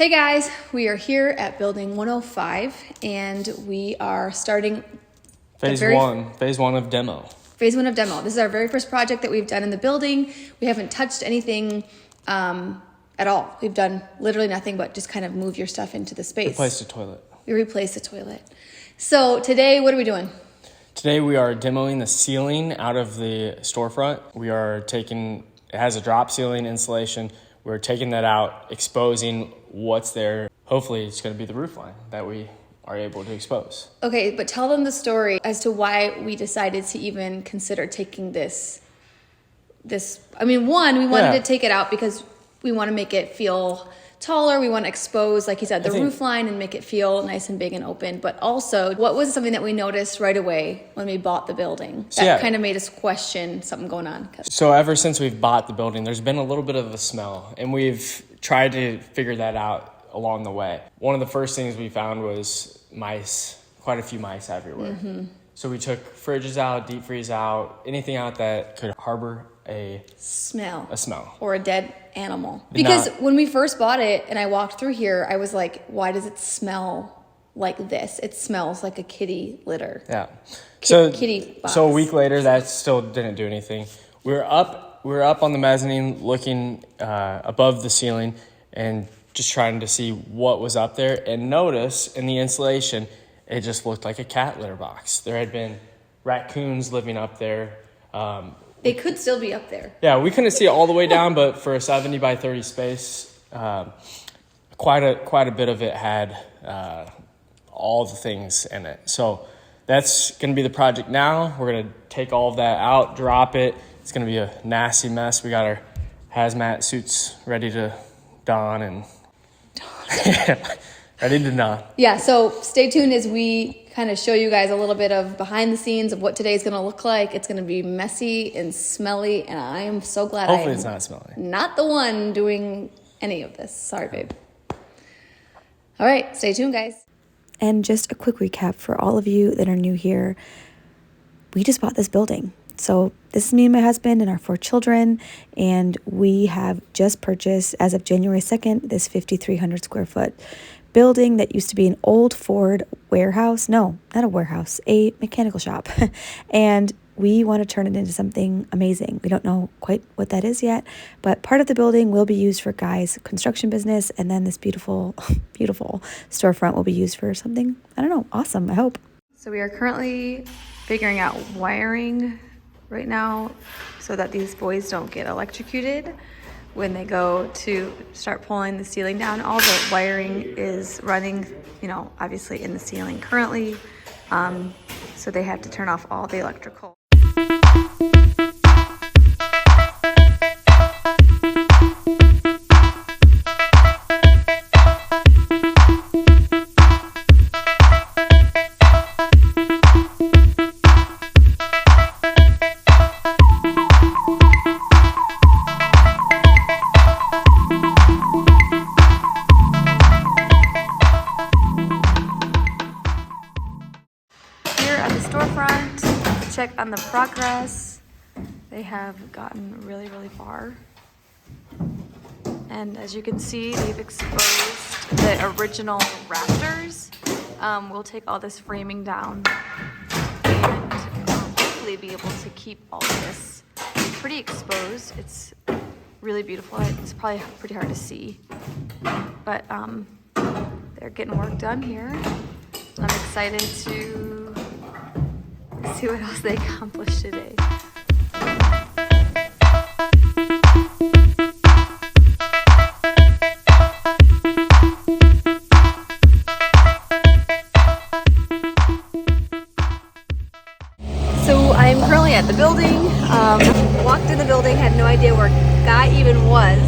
Hey guys, we are here at building 105 and we are starting Phase one of demo. Phase one of demo. This is our very first project that we've done in the building. We haven't touched anything at all. We've done literally nothing but just kind of move your stuff into the space. Replace the toilet. We replaced the toilet. So today, what are we doing? Today we are demoing the ceiling out of the storefront. We are taking, it has a drop ceiling insulation. We're taking that out, exposing what's there. Hopefully it's going to be the roof line that we are able to expose. Okay, but tell them the story as to why we decided to even consider taking this. I mean, one, we wanted to take it out because we want to make it feel taller. We want to expose, like you said, the roof line and make it feel nice and big and open. But also, what was something that we noticed right away when we bought the building that kind of made us question something going on? So ever since we've bought the building, there's been a little bit of a smell, and we've tried to figure that out along the way. One of the first things we found was mice, quite a few mice everywhere. Mm-hmm. So we took fridges out, deep freeze out, anything out that could harbor a smell or a dead animal. Because when we first bought it and I walked through here, I was like, why does it smell like this? It smells like a kitty litter. Yeah. Kitty box. So a week later, that still didn't do anything. We were up on the mezzanine looking above the ceiling and just trying to see what was up there, and notice in the insulation it just looked like a cat litter box. There had been raccoons living up there. They could still be up there. Yeah, we couldn't see it all the way down, but for a 70 by 30 space, quite a bit of it had all the things in it. So that's going to be the project now. We're going to take all of that out, drop it. It's going to be a nasty mess. We got our hazmat suits ready to don and ready to don. Yeah, so stay tuned as we kind of show you guys a little bit of behind the scenes of what today's going to look like. It's going to be messy and smelly, and I am so glad Hopefully it's not smelly. Not the one doing any of this. Sorry, babe. All right, stay tuned, guys. And just a quick recap for all of you that are new here. We just bought this building. So this is me and my husband and our 4 children, and we have just purchased, as of January 2nd, this 5,300 square foot building that used to be an old Ford warehouse. No, not a warehouse, a mechanical shop. And we want to turn it into something amazing. We don't know quite what that is yet, but part of the building will be used for Guy's construction business, and then this beautiful, beautiful storefront will be used for something, I don't know, awesome, I hope. So we are currently figuring out wiring right now so that these boys don't get electrocuted when they go to start pulling the ceiling down. All the wiring is running, obviously in the ceiling currently. So they have to turn off all the electrical. Check on the progress. They have gotten really, really far. And as you can see, they've exposed the original rafters. We'll take all this framing down and hopefully be able to keep all of this pretty exposed. It's really beautiful. It's probably pretty hard to see, but they're getting work done here. I'm excited to see what else they accomplished today. So I'm currently at the building. Walked in the building, had no idea where Guy even was.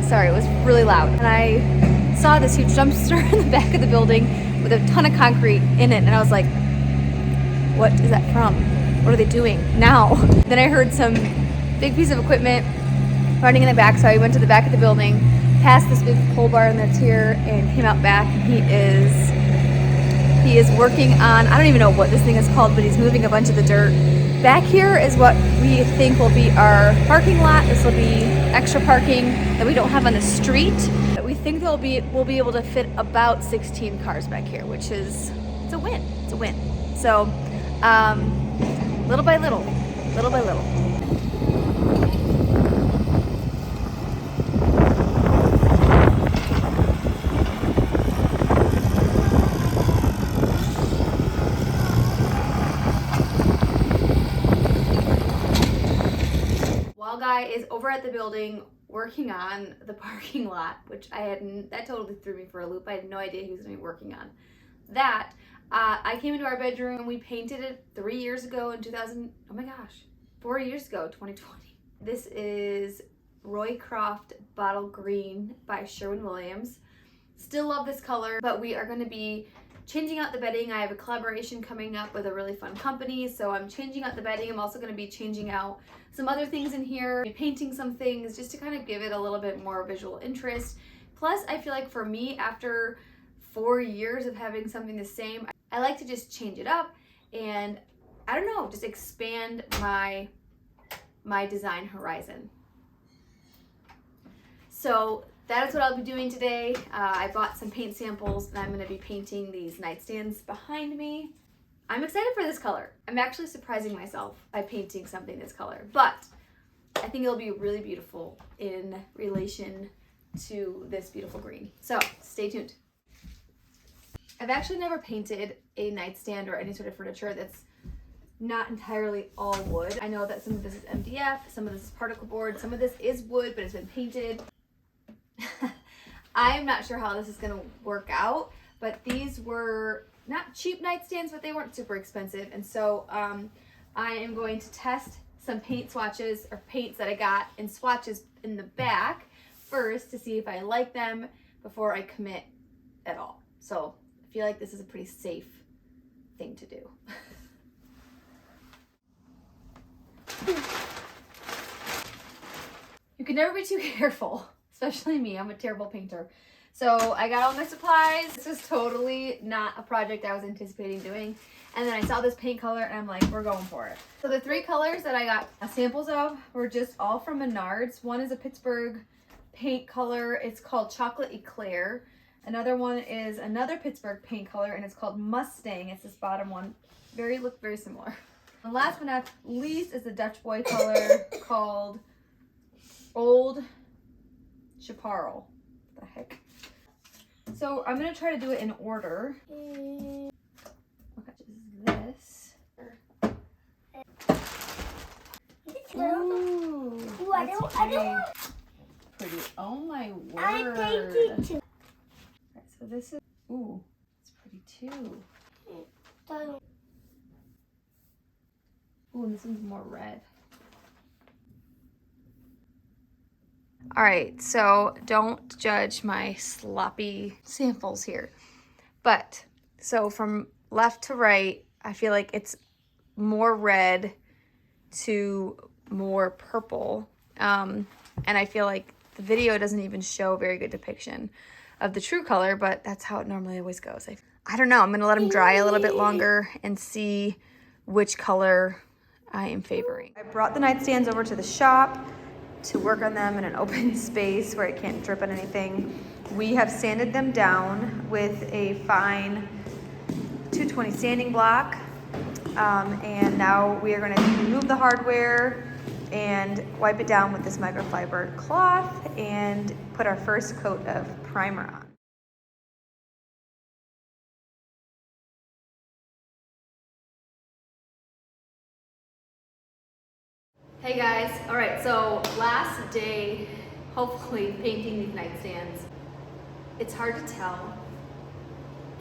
Sorry, it was really loud. And I saw this huge dumpster in the back of the building with a ton of concrete in it, and I was like, what is that from? What are they doing now? Then I heard some big piece of equipment running in the back, so I went to the back of the building, past this big pole barn that's here, and came out back. He is working on, I don't even know what this thing is called, but he's moving a bunch of the dirt. Back here is what we think will be our parking lot. This will be extra parking that we don't have on the street. We think we'll be able to fit about 16 cars back here, which is, it's a win. It's a win. So, little by little, little by little. While Guy is over at the building working on the parking lot, which that totally threw me for a loop. I had no idea he was gonna be working on that. I came into our bedroom, we painted it 3 years ago in 4 years ago, 2020. This is Roycroft Bottle Green by Sherwin. Still love this color, but we are gonna be changing out the bedding. I have a collaboration coming up with a really fun company, so I'm changing out the bedding. I'm also gonna be changing out some other things in here, painting some things just to kind of give it a little bit more visual interest. Plus, I feel like for me, after 4 years of having something the same, I like to just change it up and, I don't know, just expand my design horizon. So that is what I'll be doing today. I bought some paint samples and I'm gonna be painting these nightstands behind me. I'm excited for this color. I'm actually surprising myself by painting something this color, but I think it'll be really beautiful in relation to this beautiful green. So stay tuned. I've actually never painted a nightstand or any sort of furniture that's not entirely all wood. I know that some of this is MDF, some of this is particle board, some of this is wood, but it's been painted. I'm not sure how this is gonna work out, but these were not cheap nightstands, but they weren't super expensive. And so I am going to test some paint swatches or paints that I got in swatches in the back first to see if I like them before I commit at all. So I feel like this is a pretty safe thing to do. You can never be too careful, especially me. I'm a terrible painter. So I got all my supplies. This is totally not a project I was anticipating doing. And then I saw this paint color and I'm like, we're going for it. So the 3 colors that I got samples of were just all from Menards. One is a Pittsburgh paint color. It's called Chocolate Eclair. Another one is another Pittsburgh paint color and it's called Mustang. It's this bottom one. Look very similar. And last but not least is the Dutch boy color called Old Chapparel. What the heck? So I'm gonna try to do it in order. What is this? Ooh, that's pretty. Oh my word. I painted too. Right, so this is, ooh, it's pretty too. Ooh, and this one's more red. All right, so don't judge my sloppy samples here. But, so from left to right, I feel like it's more red to more purple. And I feel like the video doesn't even show a very good depiction of the true color, but that's how it normally always goes. I don't know, I'm gonna let them dry a little bit longer and see which color I am favoring. I brought the nightstands over to the shop to work on them in an open space where it can't drip on anything. We have sanded them down with a fine 220 sanding block. And now we are going to remove the hardware and wipe it down with this microfiber cloth and put our first coat of primer on. Hey guys, all right, so last day, hopefully painting these nightstands. It's hard to tell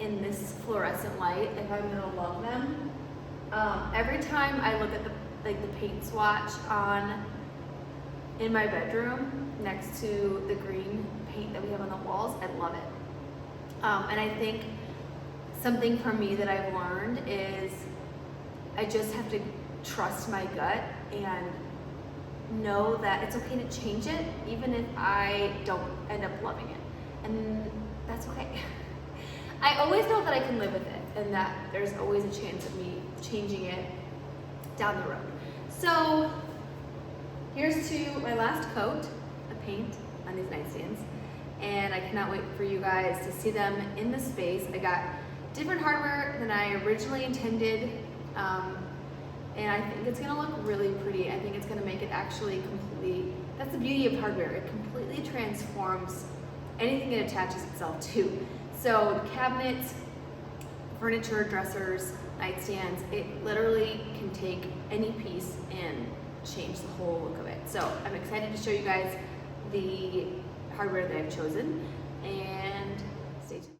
in this fluorescent light if I'm gonna love them. Every time I look at the paint swatch in my bedroom next to the green paint that we have on the walls, I love it. And I think something for me that I've learned is I just have to trust my gut and know that it's okay to change it even if I don't end up loving it, and that's okay. I always know that I can live with it and that there's always a chance of me changing it down the road. So here's to my last coat of paint on these nightstands, and I cannot wait for you guys to see them in the space. I got different hardware than I originally intended, and I think it's gonna look really pretty. I think it's gonna make it actually completely, that's the beauty of hardware. It completely transforms anything it attaches itself to. So cabinets, furniture, dressers, nightstands, it literally can take any piece and change the whole look of it. So I'm excited to show you guys the hardware that I've chosen, and stay tuned.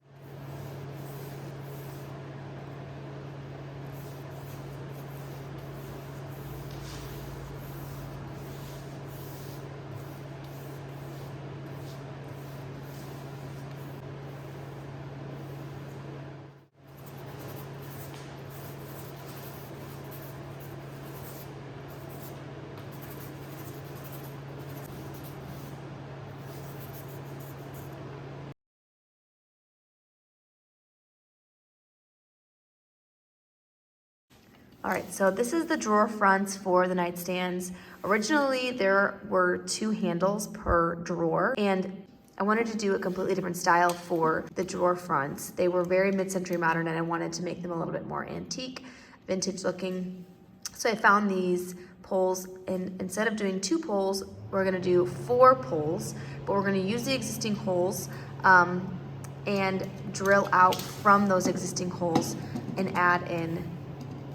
All right, so this is the drawer fronts for the nightstands. Originally, there were 2 handles per drawer, and I wanted to do a completely different style for the drawer fronts. They were very mid-century modern, and I wanted to make them a little bit more antique, vintage looking. So I found these poles, and instead of doing 2 poles, we're gonna do 4 poles, but we're gonna use the existing holes and drill out from those existing holes and add in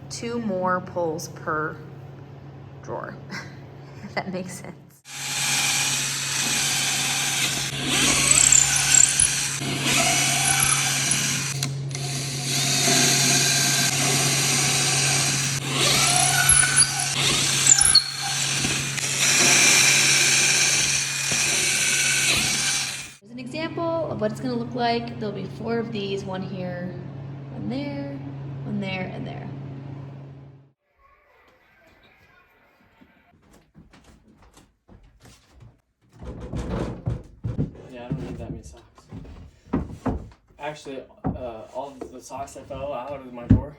2 more poles per drawer, if that makes sense. Here's an example of what it's gonna look like. There'll be 4 of these, 1 here, 1 there, 1 there, and there. Yeah, I don't need that many socks. Actually, all of the socks that fell out of my drawer,